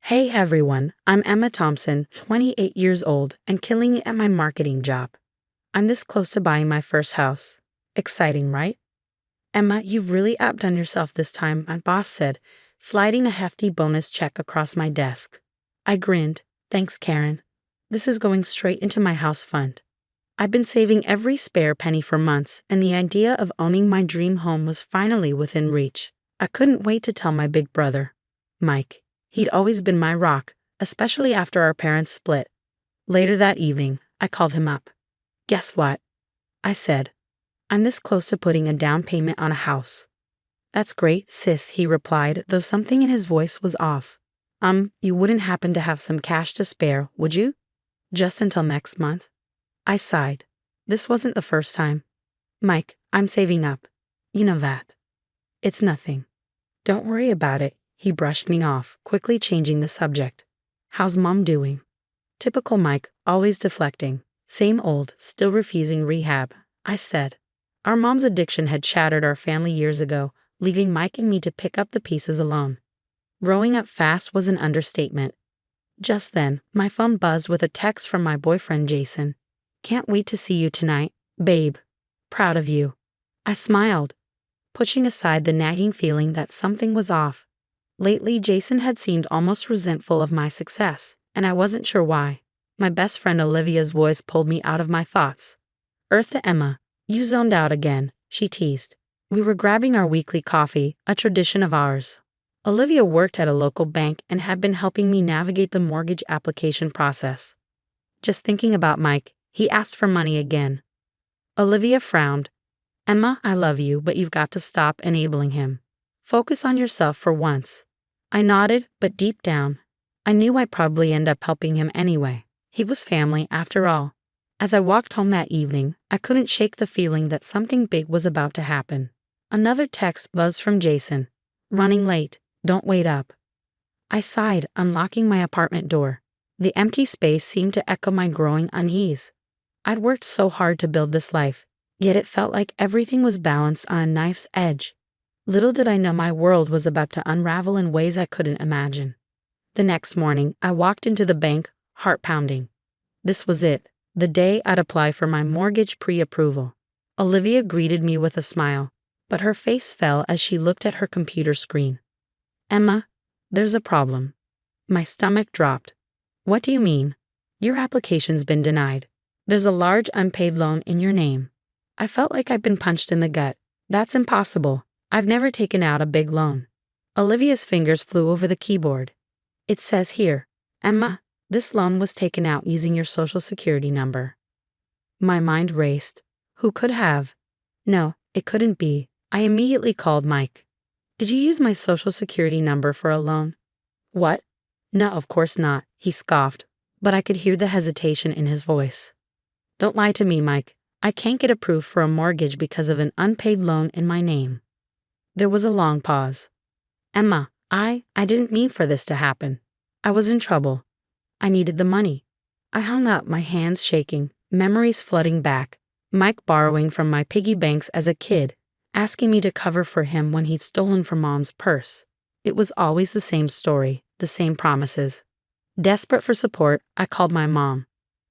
Hey everyone, I'm Emma Thompson, 28 years old, and killing it at my marketing job. I'm this close to buying my first house. Exciting, right? Emma, you've really outdone yourself this time, my boss said, sliding a hefty bonus check across my desk. I grinned. Thanks, Karen. This is going straight into my house fund. I've been saving every spare penny for months, and the idea of owning my dream home was finally within reach. I couldn't wait to tell my big brother, Mike. He'd always been my rock, especially after our parents split. Later that evening, I called him up. Guess what? I said. I'm this close to putting a down payment on a house. That's great, sis, he replied, though something in his voice was off. You wouldn't happen to have some cash to spare, would you? Just until next month? I sighed. This wasn't the first time. Mike, I'm saving up. You know that. It's nothing. Don't worry about it. He brushed me off, quickly changing the subject. How's Mom doing? Typical Mike, always deflecting. Same old, still refusing rehab, I said. Our mom's addiction had shattered our family years ago, leaving Mike and me to pick up the pieces alone. Growing up fast was an understatement. Just then, my phone buzzed with a text from my boyfriend Jason. Can't wait to see you tonight, babe. Proud of you. I smiled, pushing aside the nagging feeling that something was off. Lately, Jason had seemed almost resentful of my success, and I wasn't sure why. My best friend Olivia's voice pulled me out of my thoughts. Eartha Emma, you zoned out again, she teased. We were grabbing our weekly coffee, a tradition of ours. Olivia worked at a local bank and had been helping me navigate the mortgage application process. Just thinking about Mike, he asked for money again. Olivia frowned. Emma, I love you, but you've got to stop enabling him. Focus on yourself for once. I nodded, but deep down, I knew I'd probably end up helping him anyway. He was family, after all. As I walked home that evening, I couldn't shake the feeling that something big was about to happen. Another text buzzed from Jason. Running late, don't wait up. I sighed, unlocking my apartment door. The empty space seemed to echo my growing unease. I'd worked so hard to build this life, yet it felt like everything was balanced on a knife's edge. Little did I know my world was about to unravel in ways I couldn't imagine. The next morning, I walked into the bank, heart pounding. This was it, the day I'd apply for my mortgage pre-approval. Olivia greeted me with a smile, but her face fell as she looked at her computer screen. Emma, there's a problem. My stomach dropped. What do you mean? Your application's been denied. There's a large unpaid loan in your name. I felt like I'd been punched in the gut. That's impossible. I've never taken out a big loan. Olivia's fingers flew over the keyboard. It says here, Emma, this loan was taken out using your social security number. My mind raced. Who could have? No, it couldn't be. I immediately called Mike. Did you use my social security number for a loan? What? No, of course not, he scoffed, but I could hear the hesitation in his voice. Don't lie to me, Mike. I can't get approved for a mortgage because of an unpaid loan in my name. There was a long pause. Emma, I didn't mean for this to happen. I was in trouble. I needed the money. I hung up, my hands shaking, memories flooding back. Mike borrowing from my piggy banks as a kid, asking me to cover for him when he'd stolen from Mom's purse. It was always the same story, the same promises. Desperate for support, I called my mom.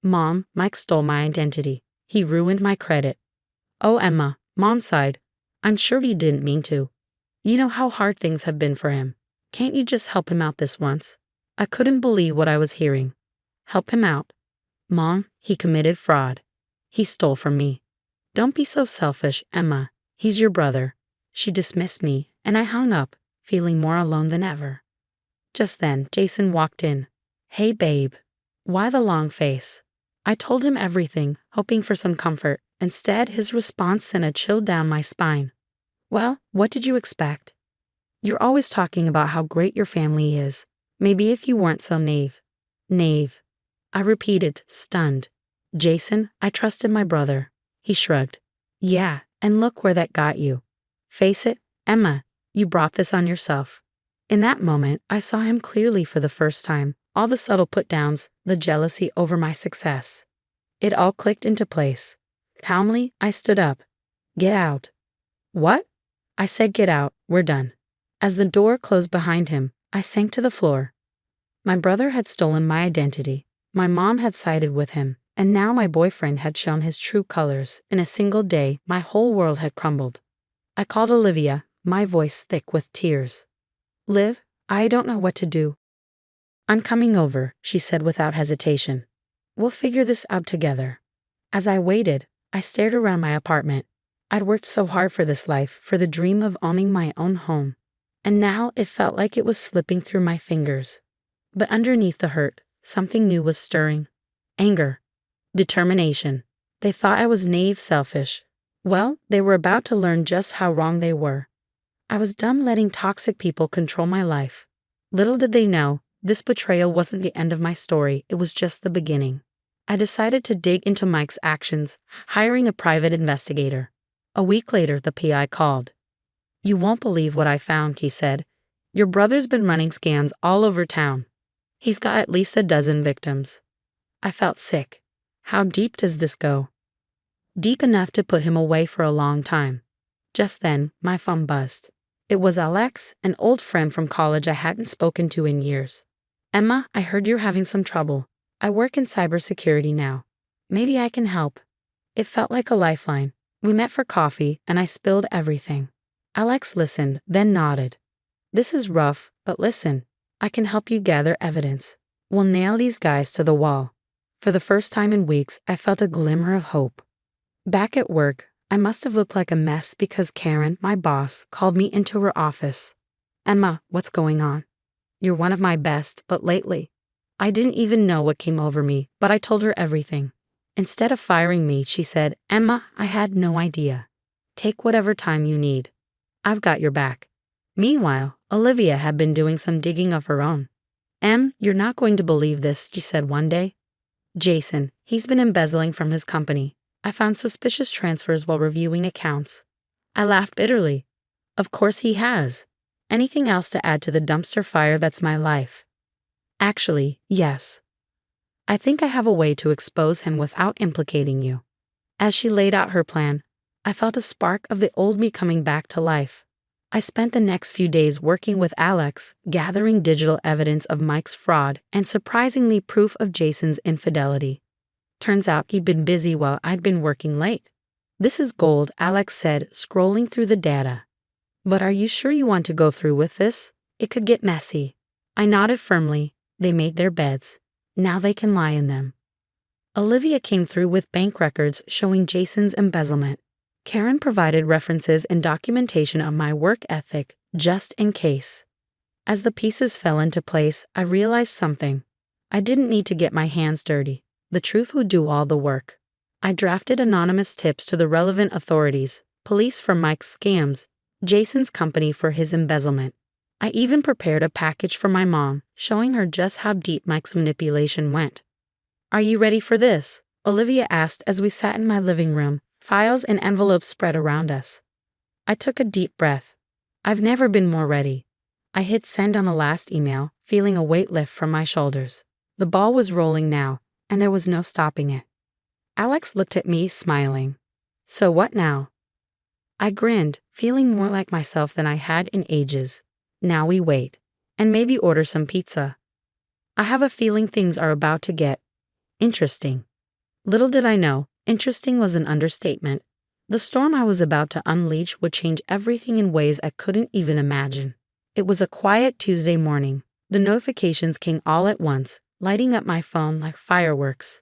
Mom, Mike stole my identity. He ruined my credit. Oh, Emma, Mom sighed. I'm sure he didn't mean to. You know how hard things have been for him. Can't you just help him out this once? I couldn't believe what I was hearing. Help him out? Mom, he committed fraud. He stole from me. Don't be so selfish, Emma. He's your brother. She dismissed me, and I hung up, feeling more alone than ever. Just then, Jason walked in. Hey, babe. Why the long face? I told him everything, hoping for some comfort. Instead, his response sent a chill down my spine. Well, what did you expect? You're always talking about how great your family is. Maybe if you weren't so naive. Naive. I repeated, stunned. Jason, I trusted my brother. He shrugged. Yeah, and look where that got you. Face it, Emma, you brought this on yourself. In that moment, I saw him clearly for the first time. All the subtle put-downs, the jealousy over my success. It all clicked into place. Calmly, I stood up. Get out. What? I said get out, we're done. As the door closed behind him, I sank to the floor. My brother had stolen my identity. My mom had sided with him, and now my boyfriend had shown his true colors. In a single day, my whole world had crumbled. I called Olivia, my voice thick with tears. "Liv, I don't know what to do." "I'm coming over," she said without hesitation. "We'll figure this out together." As I waited, I stared around my apartment. I'd worked so hard for this life, for the dream of owning my own home. And now it felt like it was slipping through my fingers. But underneath the hurt, something new was stirring. Anger. Determination. They thought I was naive, selfish. Well, they were about to learn just how wrong they were. I was done letting toxic people control my life. Little did they know, this betrayal wasn't the end of my story, it was just the beginning. I decided to dig into Mike's actions, hiring a private investigator. A week later, the PI called. "You won't believe what I found," he said. "Your brother's been running scams all over town. He's got at least a dozen victims." I felt sick. How deep does this go? Deep enough to put him away for a long time. Just then, my phone buzzed. It was Alex, an old friend from college I hadn't spoken to in years. "Emma, I heard you're having some trouble. I work in cybersecurity now. Maybe I can help." It felt like a lifeline. We met for coffee, and I spilled everything. Alex listened, then nodded. "This is rough, but listen, I can help you gather evidence. We'll nail these guys to the wall." For the first time in weeks, I felt a glimmer of hope. Back at work, I must have looked like a mess because Karen, my boss, called me into her office. "Emma, what's going on? You're one of my best, but lately." I didn't even know what came over me, but I told her everything. Instead of firing me, she said, "Emma, I had no idea. Take whatever time you need. I've got your back." Meanwhile, Olivia had been doing some digging of her own. You're not going to believe this," she said one day. "Jason, he's been embezzling from his company. I found suspicious transfers while reviewing accounts." I laughed bitterly. Of course he has. Anything else to add to the dumpster fire that's my life? Actually, yes. I think I have a way to expose him without implicating you. As she laid out her plan, I felt a spark of the old me coming back to life. I spent the next few days working with Alex, gathering digital evidence of Mike's fraud and surprisingly proof of Jason's infidelity. Turns out he'd been busy while I'd been working late. "This is gold," Alex said, scrolling through the data. "But are you sure you want to go through with this? It could get messy." I nodded firmly. They made their beds. Now they can lie in them. Olivia came through with bank records showing Jason's embezzlement. Karen provided references and documentation of my work ethic, just in case. As the pieces fell into place, I realized something. I didn't need to get my hands dirty. The truth would do all the work. I drafted anonymous tips to the relevant authorities, police for Mike's scams, Jason's company for his embezzlement. I even prepared a package for my mom, showing her just how deep Mike's manipulation went. "Are you ready for this?" Olivia asked as we sat in my living room, files and envelopes spread around us. I took a deep breath. I've never been more ready. I hit send on the last email, feeling a weight lift from my shoulders. The ball was rolling now, and there was no stopping it. Alex looked at me, smiling. "So what now?" I grinned, feeling more like myself than I had in ages. "Now we wait, and maybe order some pizza. I have a feeling things are about to get interesting." Little did I know, interesting was an understatement. The storm I was about to unleash would change everything in ways I couldn't even imagine. It was a quiet Tuesday morning. The notifications came all at once, lighting up my phone like fireworks.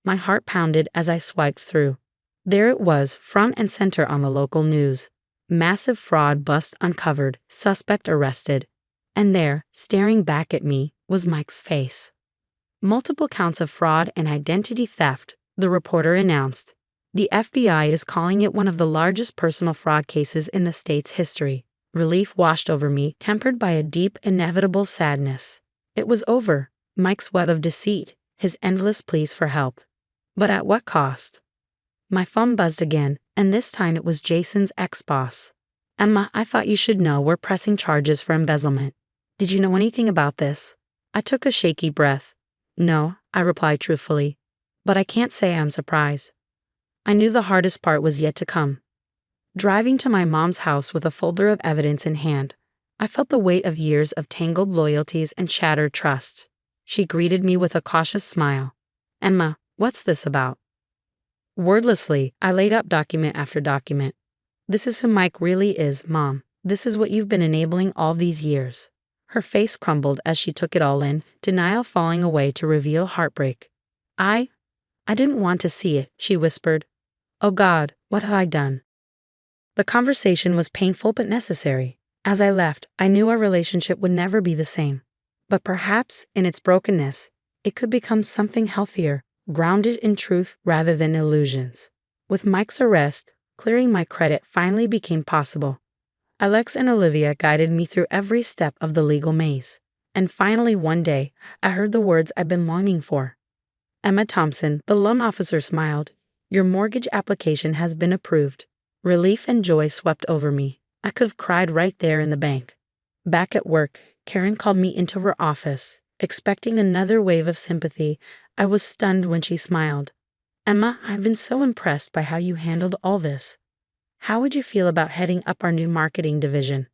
My heart pounded as I swiped through. There it was, front and center on the local news. Massive fraud bust uncovered, suspect arrested. And there, staring back at me, was Mike's face. "Multiple counts of fraud and identity theft," the reporter announced. "The FBI is calling it one of the largest personal fraud cases in the state's history." Relief washed over me, tempered by a deep, inevitable sadness. It was over. Mike's web of deceit, his endless pleas for help. But at what cost? My phone buzzed again, and this time it was Jason's ex-boss. "Emma, I thought you should know we're pressing charges for embezzlement. Did you know anything about this?" I took a shaky breath. "No," I replied truthfully. But I can't say I'm surprised. I knew the hardest part was yet to come. Driving to my mom's house with a folder of evidence in hand, I felt the weight of years of tangled loyalties and shattered trust. She greeted me with a cautious smile. Emma, what's this about? Wordlessly, I laid out document after document. This is who Mike really is, Mom. This is what you've been enabling all these years. Her face crumbled as she took it all in, denial falling away to reveal heartbreak. I didn't want to see it, she whispered. Oh God, what have I done? The conversation was painful but necessary. As I left, I knew our relationship would never be the same. But perhaps, in its brokenness, it could become something healthier, grounded in truth rather than illusions. With Mike's arrest, clearing my credit finally became possible. Alex and Olivia guided me through every step of the legal maze. And finally one day, I heard the words I've been longing for. Emma Thompson, the loan officer, smiled. Your mortgage application has been approved. Relief and joy swept over me. I could have cried right there in the bank. Back at work, Karen called me into her office. Expecting another wave of sympathy, I was stunned when she smiled. Emma, I've been so impressed by how you handled all this. How would you feel about heading up our new marketing division?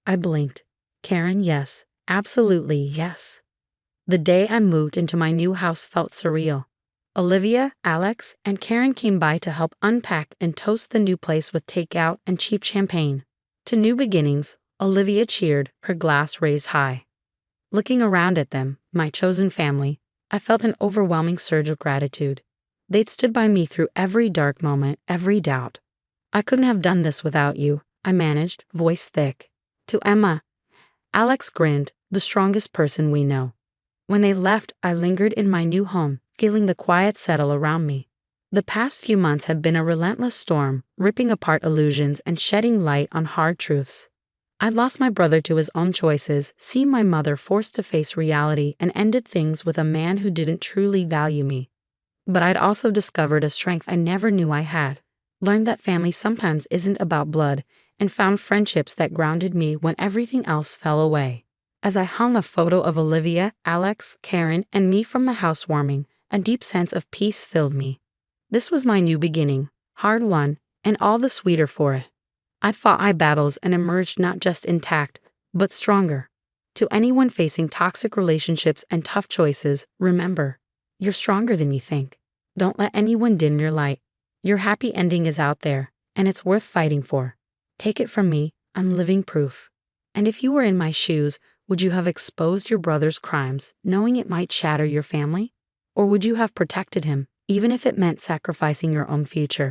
I blinked. Karen, yes. Absolutely, yes. The day I moved into my new house felt surreal. Olivia, Alex, and Karen came by to help unpack and toast the new place with takeout and cheap champagne. To new beginnings, Olivia cheered, her glass raised high. Looking around at them, my chosen family, I felt an overwhelming surge of gratitude. They'd stood by me through every dark moment, every doubt. I couldn't have done this without you, I managed, voice thick. To Emma, Alex grinned, the strongest person we know. When they left, I lingered in my new home, feeling the quiet settle around me. The past few months had been a relentless storm, ripping apart illusions and shedding light on hard truths. I'd lost my brother to his own choices, seen my mother forced to face reality, and ended things with a man who didn't truly value me. But I'd also discovered a strength I never knew I had, learned that family sometimes isn't about blood, and found friendships that grounded me when everything else fell away. As I hung a photo of Olivia, Alex, Karen, and me from the housewarming, a deep sense of peace filled me. This was my new beginning, hard-won, and all the sweeter for it. I fought battles and emerged not just intact, but stronger. To anyone facing toxic relationships and tough choices, remember, you're stronger than you think. Don't let anyone dim your light. Your happy ending is out there, and it's worth fighting for. Take it from me, I'm living proof. And if you were in my shoes, would you have exposed your brother's crimes, knowing it might shatter your family? Or would you have protected him, even if it meant sacrificing your own future?